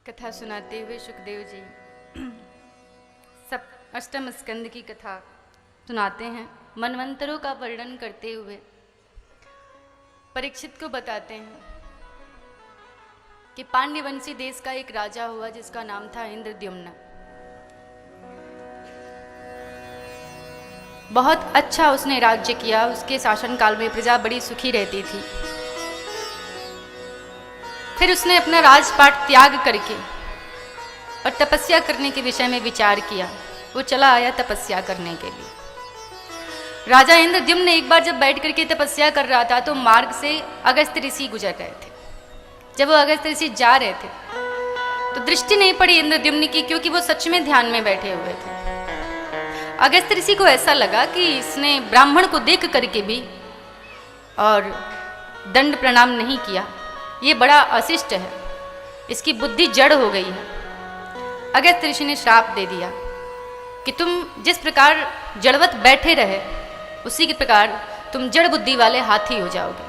कथा सुनाते हुए सुखदेव जी सब अष्टम स्कंद की कथा सुनाते हैं। मनवंतरों का वर्णन करते हुए परीक्षित को बताते हैं कि पांड्यवंशी देश का एक राजा हुआ जिसका नाम था इंद्रद्युम्न। बहुत अच्छा उसने राज्य किया। उसके शासनकाल में प्रजा बड़ी सुखी रहती थी। फिर उसने अपना राजपाट त्याग करके और तपस्या करने के विषय में विचार किया। वो चला आया तपस्या करने के लिए। राजा इंद्रद्युम्न एक बार जब बैठ करके तपस्या कर रहा था तो मार्ग से अगस्त्य ऋषि गुजर रहे थे। जब वो अगस्त्य ऋषि जा रहे थे तो दृष्टि नहीं पड़ी इंद्रद्युम्न की, क्योंकि वो सच में ध्यान में बैठे हुए थे। अगस्त्य ऋषि को ऐसा लगा कि इसने ब्राह्मण को देख करके भी और दंड प्रणाम नहीं किया, ये बड़ा अशिष्ट है, इसकी बुद्धि जड़ हो गई है। अगस्त्य ऋषि ने श्राप दे दिया कि तुम जिस प्रकार जड़वत बैठे रहे उसी के प्रकार तुम जड़ बुद्धि वाले हाथी हो जाओगे।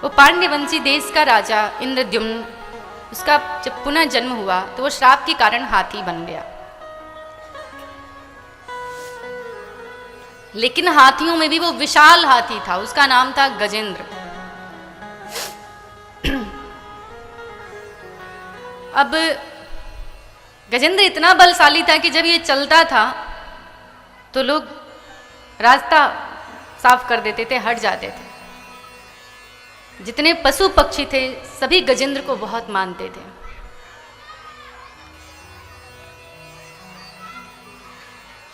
वो पांड्यवंशी देश का राजा इंद्रद्युम्न, उसका जब पुनः जन्म हुआ तो वो श्राप के कारण हाथी बन गया। लेकिन हाथियों में भी वो विशाल हाथी था, उसका नाम था गजेंद्र। अब गजेंद्र इतना बलशाली था कि जब ये चलता था तो लोग रास्ता साफ कर देते थे, हट जाते थे। जितने पशु पक्षी थे सभी गजेंद्र को बहुत मानते थे।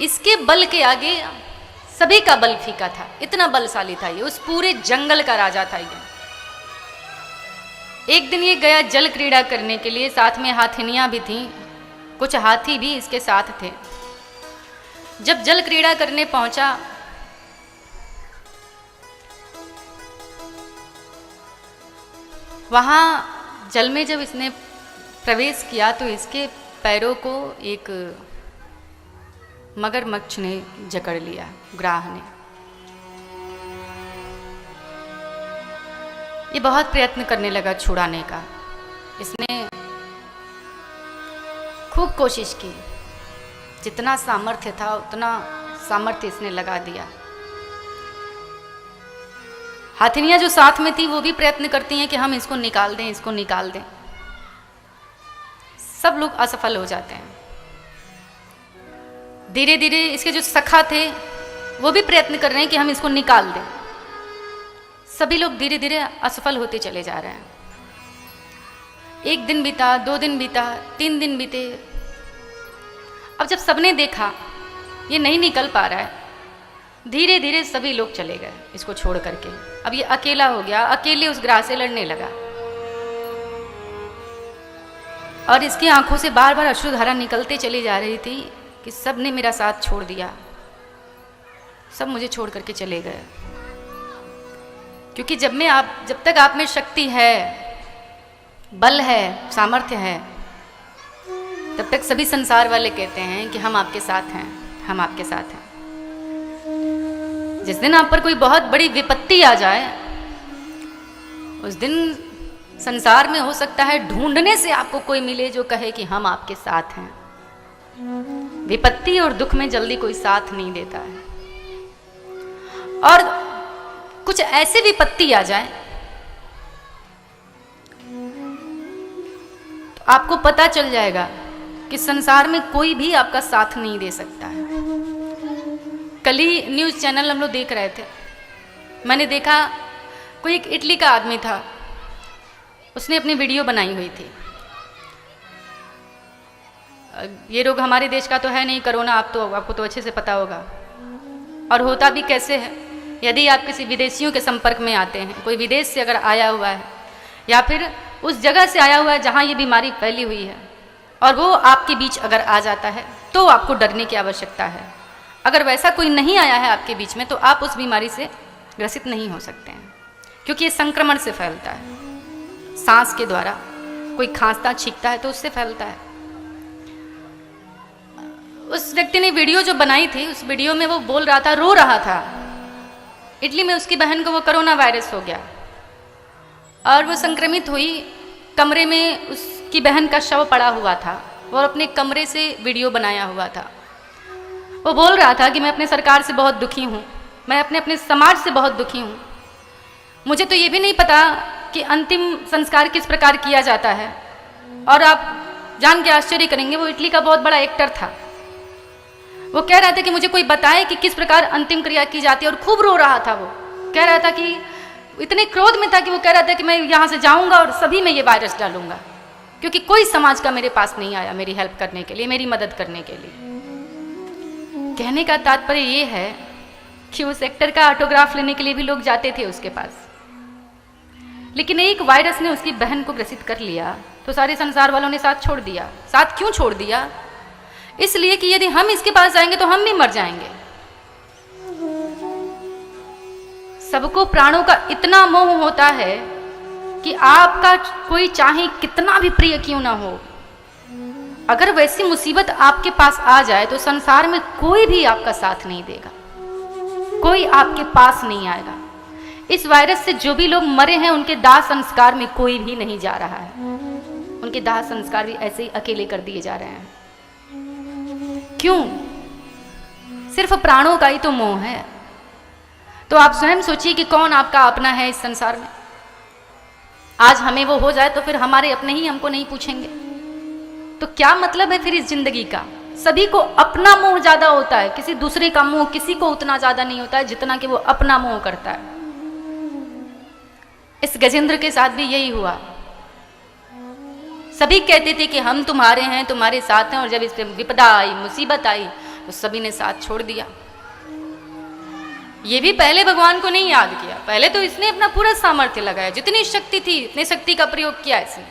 इसके बल के आगे सभी का बल फीका था, इतना बलशाली था ये। उस पूरे जंगल का राजा था ये। एक दिन ये गया जल क्रीड़ा करने के लिए, साथ में हाथिनियां भी थीं, कुछ हाथी भी इसके साथ थे। जब जल क्रीड़ा करने पहुंचा वहां जल में जब इसने प्रवेश किया तो इसके पैरों को एक मगरमच्छ ने जकड़ लिया, ग्राह ने। ये बहुत प्रयत्न करने लगा छुड़ाने का। इसने खूब कोशिश की, जितना सामर्थ्य था उतना सामर्थ्य इसने लगा दिया। हाथिनियां जो साथ में थी वो भी प्रयत्न करती हैं कि हम इसको निकाल दें, इसको निकाल दें। सब लोग असफल हो जाते हैं। धीरे धीरे इसके जो सखा थे वो भी प्रयत्न कर रहे हैं कि हम इसको निकाल दें। सभी लोग धीरे धीरे असफल होते चले जा रहे हैं। एक दिन बीता, 2 दिन बीता, 3 दिन बीते। अब जब सबने देखा ये नहीं निकल पा रहा है, धीरे धीरे सभी लोग चले गए इसको छोड़ करके। अब ये अकेला हो गया, अकेले उस ग्राह से लड़ने लगा और इसकी आंखों से बार बार अश्रुधारा निकलते चली जा रही थी कि सब ने मेरा साथ छोड़ दिया, सब मुझे छोड़ करके चले गए। क्योंकि जब तक आप में शक्ति है, बल है, सामर्थ्य है, तब तक सभी संसार वाले कहते हैं कि हम आपके साथ हैं, हम आपके साथ हैं। जिस दिन आप पर कोई बहुत बड़ी विपत्ति आ जाए उस दिन संसार में हो सकता है ढूंढने से आपको कोई मिले जो कहे कि हम आपके साथ हैं। विपत्ति और दुख में जल्दी कोई साथ नहीं देता है। और कुछ ऐसी विपत्ति आ जाए तो आपको पता चल जाएगा कि संसार में कोई भी आपका साथ नहीं दे सकता है। कल ही न्यूज़ चैनल हम लोग देख रहे थे, मैंने देखा कोई एक इटली का आदमी था, उसने अपनी वीडियो बनाई हुई थी। ये रोग हमारे देश का तो है नहीं, कोरोना, आपको तो अच्छे से पता होगा। और होता भी कैसे है, यदि आप किसी विदेशियों के संपर्क में आते हैं, कोई विदेश से अगर आया हुआ है या फिर उस जगह से आया हुआ है जहाँ ये बीमारी फैली हुई है और वो आपके बीच अगर आ जाता है तो आपको डरने की आवश्यकता है। अगर वैसा कोई नहीं आया है आपके बीच में तो आप उस बीमारी से ग्रसित नहीं हो सकते हैं, क्योंकि ये संक्रमण से फैलता है। सांस के द्वारा कोई खांसता छींकता है तो उससे फैलता है। उस व्यक्ति ने वीडियो जो बनाई थी, उस वीडियो में वो बोल रहा था, रो रहा था। इटली में उसकी बहन को वो कोरोना वायरस हो गया और वो संक्रमित हुई। कमरे में उस उसकी बहन का शव पड़ा हुआ था और अपने कमरे से वीडियो बनाया हुआ था। वो बोल रहा था कि मैं अपने सरकार से बहुत दुखी हूँ, मैं अपने समाज से बहुत दुखी हूँ। मुझे तो ये भी नहीं पता कि अंतिम संस्कार किस प्रकार किया जाता है। और आप जान के आश्चर्य करेंगे, वो इटली का बहुत बड़ा एक्टर था। वो कह रहा था कि मुझे कोई बताए कि किस प्रकार अंतिम क्रिया की जाती है, और खूब रो रहा था। वो कह रहा था कि इतने क्रोध में था कि वो कह रहा था कि मैं यहाँ से जाऊँगा और सभी में ये वायरस डालूंगा, क्योंकि कोई समाज का मेरे पास नहीं आया मेरी हेल्प करने के लिए, मेरी मदद करने के लिए। कहने का तात्पर्य ये है कि उस एक्टर का ऑटोग्राफ लेने के लिए भी लोग जाते थे उसके पास। लेकिन एक वायरस ने उसकी बहन को ग्रसित कर लिया तो सारे संसार वालों ने साथ छोड़ दिया। साथ क्यों छोड़ दिया? इसलिए कि यदि हम इसके पास जाएंगे तो हम भी मर जाएंगे। सबको प्राणों का इतना मोह होता है कि आपका कोई चाहे कितना भी प्रिय क्यों ना हो, अगर वैसी मुसीबत आपके पास आ जाए तो संसार में कोई भी आपका साथ नहीं देगा, कोई आपके पास नहीं आएगा। इस वायरस से जो भी लोग मरे हैं उनके दाह संस्कार में कोई भी नहीं जा रहा है, उनके दाह संस्कार भी ऐसे ही अकेले कर दिए जा रहे हैं। क्यों? सिर्फ प्राणों का ही तो मोह है। तो आप स्वयं सोचिए कि कौन आपका अपना है इस संसार में। आज हमें वो हो जाए तो फिर हमारे अपने ही हमको नहीं पूछेंगे, तो क्या मतलब है फिर इस जिंदगी का? सभी को अपना मोह ज्यादा होता है, किसी दूसरे का मोह किसी को उतना ज्यादा नहीं होता है जितना कि वो अपना मोह करता है। इस गजेंद्र के साथ भी यही हुआ। सभी कहते थे कि हम तुम्हारे हैं, तुम्हारे साथ हैं, और जब इस पे विपदा आई, मुसीबत आई, तो सभी ने साथ छोड़ दिया। ये भी पहले भगवान को नहीं याद किया, पहले तो इसने अपना पूरा सामर्थ्य लगाया, जितनी शक्ति थी इतनी शक्ति का प्रयोग किया इसने,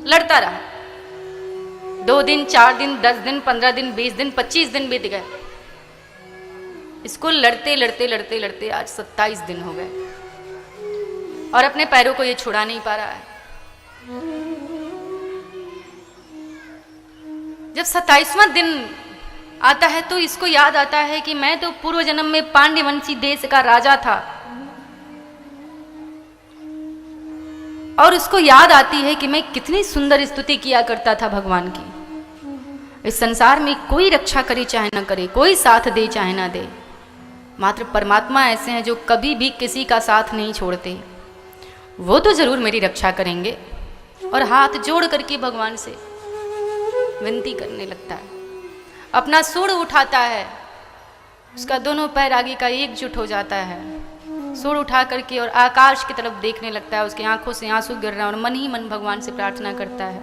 लड़ता रहा। 2 दिन, 4 दिन, 10 दिन, 15 दिन, 20 दिन, 25 दिन बीत गए। इसको लड़ते लड़ते लड़ते लड़ते आज 27 दिन हो गए और अपने पैरों को ये छुड़ा नहीं पा रहा है। जब 27वां दिन आता है तो इसको याद आता है कि मैं तो पूर्व जन्म में पांड्यवंशी देश का राजा था, और उसको याद आती है कि मैं कितनी सुंदर स्तुति किया करता था भगवान की। इस संसार में कोई रक्षा करे चाहे ना करे, कोई साथ दे चाहे ना दे, मात्र परमात्मा ऐसे हैं जो कभी भी किसी का साथ नहीं छोड़ते। वो तो जरूर मेरी रक्षा करेंगे। और हाथ जोड़ करके भगवान से विनती करने लगता है, अपना सूंड उठाता है, उसका दोनों पैर आगे का एकजुट हो जाता है, सूंड उठा करके और आकाश की तरफ देखने लगता है। उसकी आंखों से आंसू गिर रहा है और मन ही मन भगवान से प्रार्थना करता है,